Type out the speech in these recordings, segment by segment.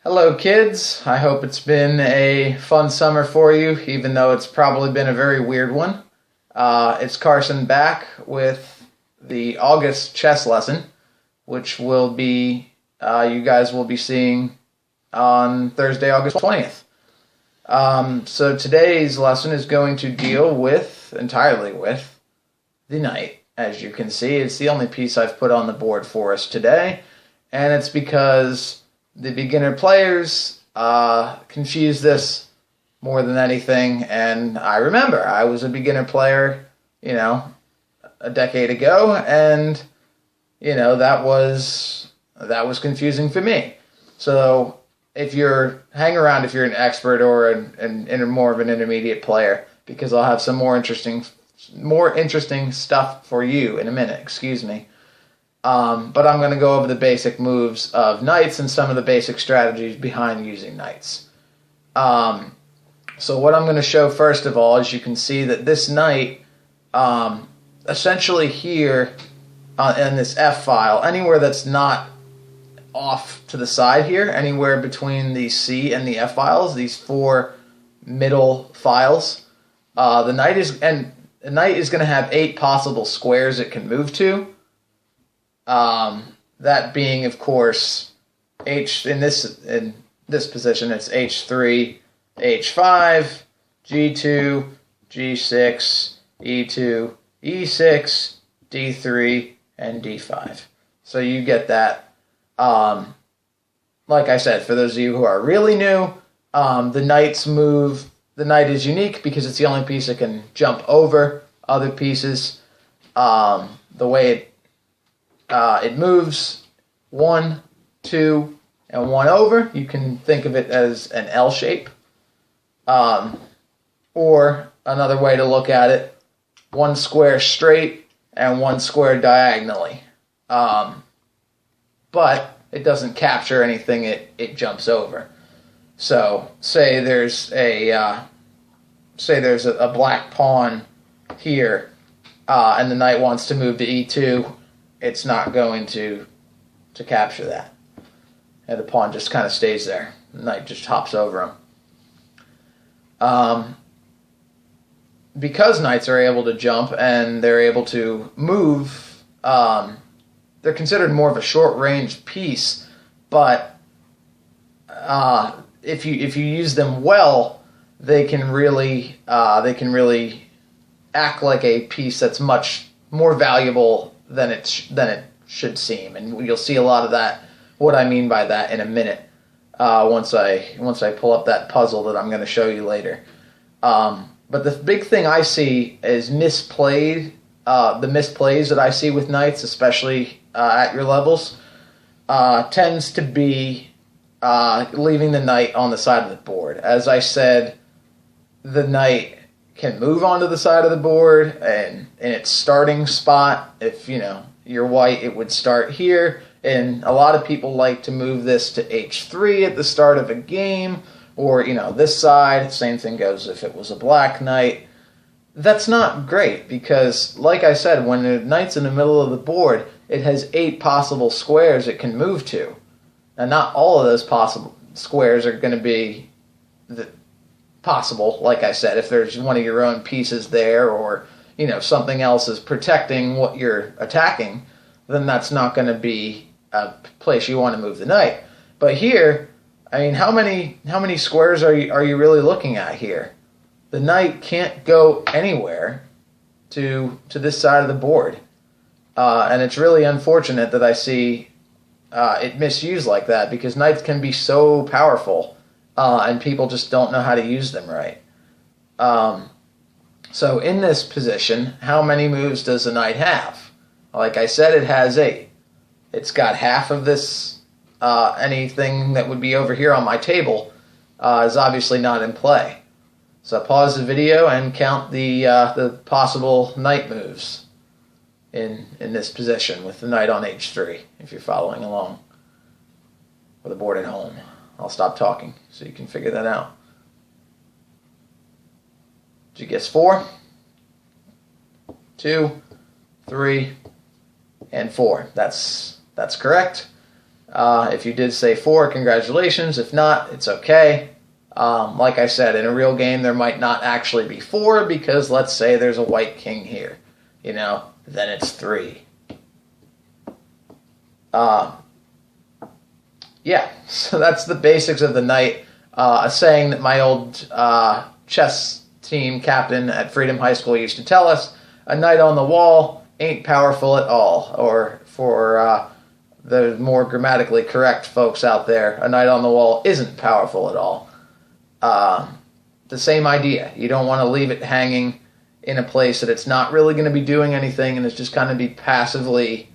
Hello kids, I hope it's been a fun summer for you, even though it's probably been a very weird one. It's Carson back with the August chess lesson, which will be, you guys will be seeing on Thursday, August 20th. So today's lesson is going to deal entirely with the knight. As you can see, it's the only piece I've put on the board for us today, and it's because the beginner players confuse this more than anything, and I remember I was a beginner player, a decade ago, and that was confusing for me. So if you're if you're an expert or more of an intermediate player, because I'll have some more interesting stuff for you in a minute. Excuse me. But I'm going to go over the basic moves of knights and some of the basic strategies behind using knights. So what I'm going to show first of all is you can see that this knight, essentially here in this F file, anywhere that's not off to the side here, anywhere between the C and the F files, these four middle files, the knight is going to have 8 possible squares it can move to. That being, of course, in this position, it's H3, H5, G2, G6, E2, E6, D3, and D5. So you get that. Like I said, for those of you who are really new, the knight is unique because it's the only piece that can jump over other pieces. The way it moves 1, 2, and 1 over. You can think of it as an L shape. Or another way to look at it, 1 square straight and 1 square diagonally. But it doesn't capture anything it jumps over. So say there's a black pawn here, and the knight wants to move to E2. It's not going to capture that. And the pawn just kind of stays there. The knight just hops over him. Because knights are able to jump and they're able to move, they're considered more of a short-range piece. But if you use them well, they can really act like a piece that's much more valuable than it should seem, and you'll see a lot of that. What I mean by that in a minute, once I pull up that puzzle that I'm going to show you later. But the big thing I see is the misplays that I see with knights, especially at your levels, tends to be leaving the knight on the side of the board. As I said, the knight can move onto the side of the board, and in its starting spot, if you're white, it would start here, and a lot of people like to move this to H3 at the start of a game, or this side. Same thing goes if it was a black knight. That's not great, because like I said, when the knight's in the middle of the board, it has 8 possible squares it can move to, and not all of those possible squares are going to be possible. Like I said, if there's one of your own pieces there, or something else is protecting what you're attacking, then that's not going to be a place you want to move the knight. But here, I mean, how many squares are you really looking at here? The knight can't go anywhere to this side of the board, and it's really unfortunate that I see it misused like that, because knights can be so powerful. And people just don't know how to use them right. So in this position, how many moves does the knight have? Like I said, it has 8. It's got half of this. Anything that would be over here on my table is obviously not in play. So pause the video and count the possible knight moves in this position with the knight on H3, if you're following along with the board at home. I'll stop talking so you can figure that out. Did you guess 4, 2, 3, and 4? That's correct. If you did say 4, congratulations. If not, it's okay. Like I said, in a real game, there might not actually be 4 because let's say there's a white king here. Then it's 3. Yeah, so that's the basics of the knight. A saying that my old chess team captain at Freedom High School used to tell us, a knight on the wall ain't powerful at all. Or for the more grammatically correct folks out there, a knight on the wall isn't powerful at all. The same idea. You don't want to leave it hanging in a place that it's not really going to be doing anything and it's just kind of be passively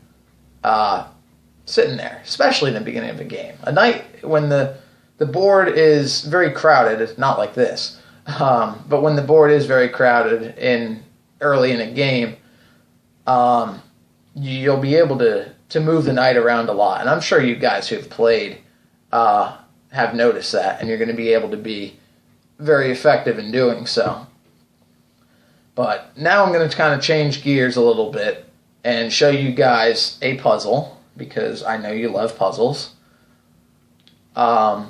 sitting there, especially in the beginning of a game. A knight, when the board is very crowded, it's not like this, but when the board is very crowded early in a game, you'll be able to move the knight around a lot. And I'm sure you guys who've played have noticed that, and you're going to be able to be very effective in doing so. But now I'm going to kind of change gears a little bit and show you guys a puzzle, because I know you love puzzles. And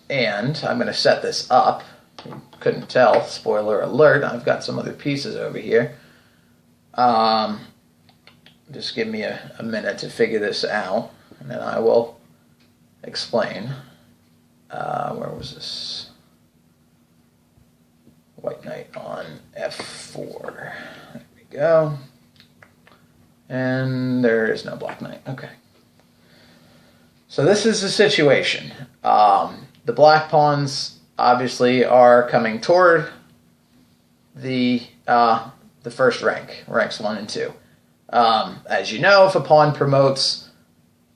I'm going to set this up. You couldn't tell, spoiler alert, I've got some other pieces over here. Just give me a minute to figure this out, and then I will explain. Where was this? White knight on f4. There we go. And there is no black knight. Okay. So this is the situation. The black pawns obviously are coming toward the first rank, ranks 1 and 2. As you know, if a pawn promotes,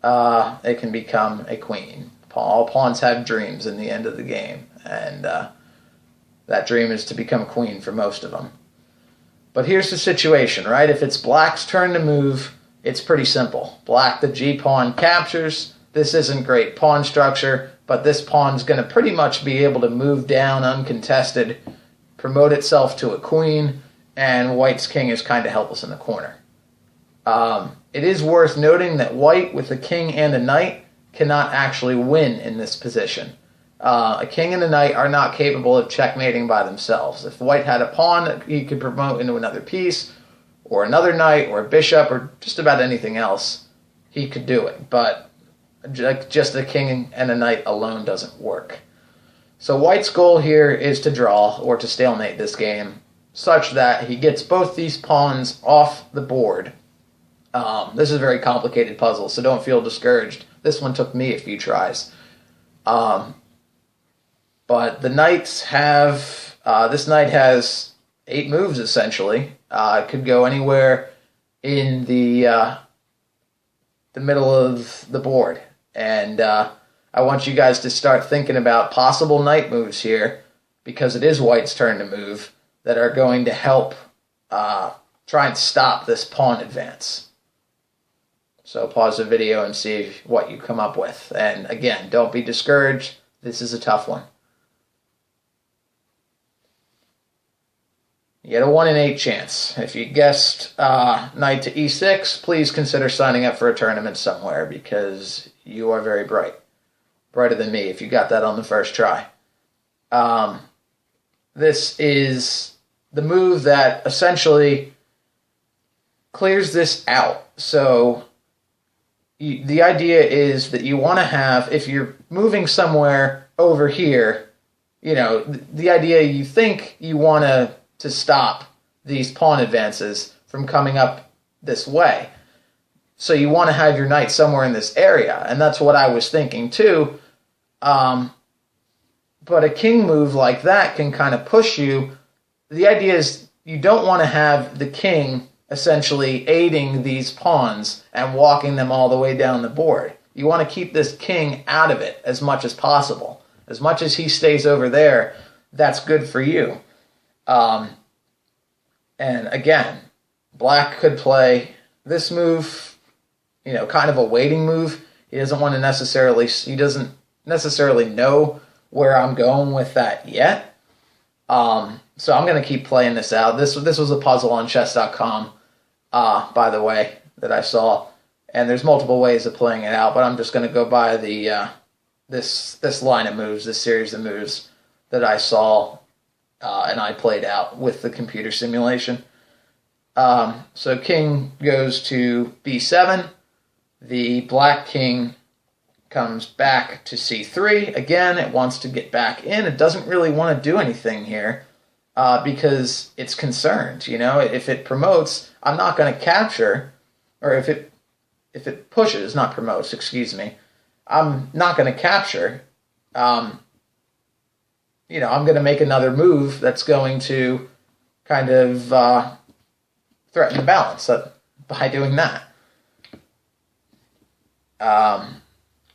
it can become a queen. All pawns have dreams in the end of the game, and that dream is to become queen for most of them. But here's the situation, right? If it's black's turn to move, it's pretty simple. Black, the g-pawn, captures. This isn't great pawn structure, but this pawn's going to pretty much be able to move down uncontested, promote itself to a queen, and white's king is kind of helpless in the corner. It is worth noting that white, with a king and a knight, cannot actually win in this position. A king and a knight are not capable of checkmating by themselves. If white had a pawn that he could promote into another piece, or another knight, or a bishop, or just about anything else, he could do it. But just a king and a knight alone doesn't work. So white's goal here is to draw, or to stalemate this game, such that he gets both these pawns off the board. This is a very complicated puzzle, so don't feel discouraged. This one took me a few tries. But the knights have, this knight has 8 moves, essentially. It could go anywhere in the middle of the board. And I want you guys to start thinking about possible knight moves here, because it is white's turn to move, that are going to help try and stop this pawn advance. So pause the video and see what you come up with. And again, don't be discouraged. This is a tough one. You get a 1 in 8 chance. If you guessed knight to e6, please consider signing up for a tournament somewhere, because you are very bright. Brighter than me if you got that on the first try. This is the move that essentially clears this out. So the idea is that you want to have, if you're moving somewhere over here, the idea you think you want to stop these pawn advances from coming up this way. So you want to have your knight somewhere in this area, and that's what I was thinking too. But a king move like that can kind of push you. The idea is you don't want to have the king essentially aiding these pawns and walking them all the way down the board. You want to keep this king out of it as much as possible. As much as he stays over there, that's good for you. And again, black could play this move, kind of a waiting move. He doesn't necessarily know where I'm going with that yet. So I'm going to keep playing this out. This was a puzzle on chess.com, by the way, that I saw. And there's multiple ways of playing it out, but I'm just going to go by the this line of moves, this series of moves that I saw and I played out with the computer simulation. So king goes to b7. The black king comes back to c3. Again, it wants to get back in. It doesn't really want to do anything here because it's concerned. You know, if it promotes, I'm not going to capture, or if it pushes, not promotes, excuse me, I'm not going to capture. You know, I'm going to make another move that's going to kind of threaten the balance by doing that.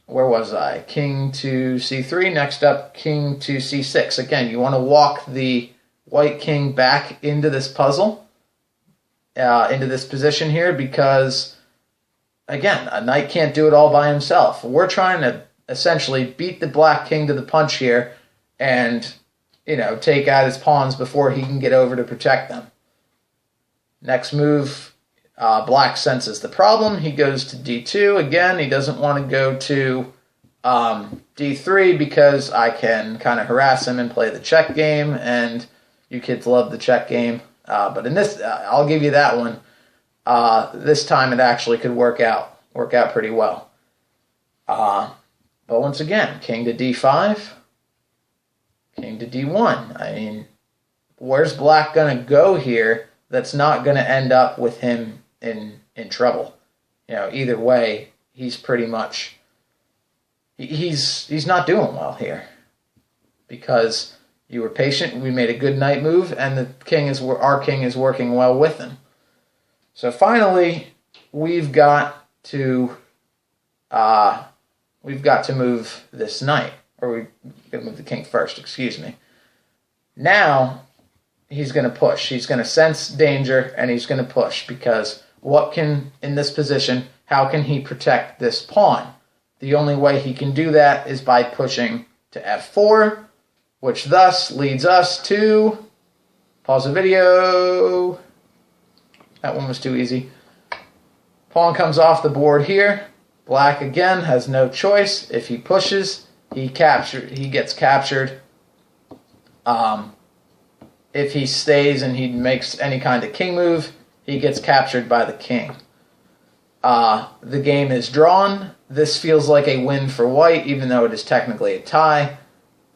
Where was I? King to c3. Next up, king to c6. Again, you want to walk the white king back into this puzzle, into this position here, because, again, a knight can't do it all by himself. We're trying to essentially beat the black king to the punch here and, you know, take out his pawns before he can get over to protect them. Next move, black senses the problem. He goes to d2. Again, he doesn't want to go to d3 because I can kind of harass him and play the check game, and you kids love the check game. But in this, I'll give you that one. This time it actually could work out pretty well. But once again, king to d5, king to d1. I mean, where's black going to go here that's not going to end up with him in trouble? You know, either way, he's pretty much, he's not doing well here because you were patient. We made a good knight move, and our king is working well with him. So finally, we've got to move this knight, or we're going to move the king first. Excuse me. Now he's going to push. He's going to sense danger, and he's going to push because in this position, how can he protect this pawn? The only way he can do that is by pushing to f4, which thus leads us to, pause the video. That one was too easy. Pawn comes off the board here. Black again has no choice. If he pushes, he gets captured. If he stays and he makes any kind of king move, he gets captured by the king. The game is drawn. This feels like a win for white, even though it is technically a tie.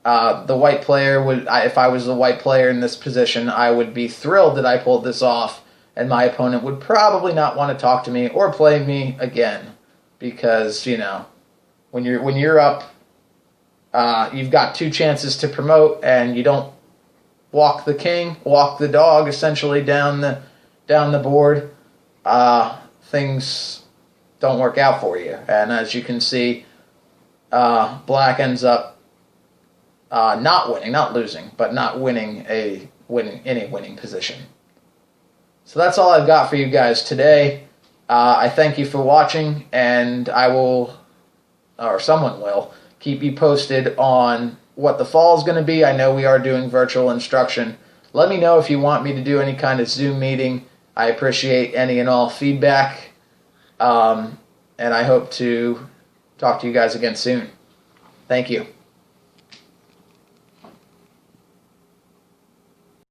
The white player if I was the white player in this position, I would be thrilled that I pulled this off, and my opponent would probably not want to talk to me or play me again, because, you know, when you're up, you've got two chances to promote, and you don't walk the dog essentially down the board. Things don't work out for you, and as you can see, black ends up not losing, but not winning in a winning position. So that's all I've got for you guys today. I thank you for watching, and I will, or someone will, keep you posted on what the fall is going to be. I know we are doing virtual instruction. Let me know if you want me to do any kind of Zoom meeting. I appreciate any and all feedback, and I hope to talk to you guys again soon. Thank you.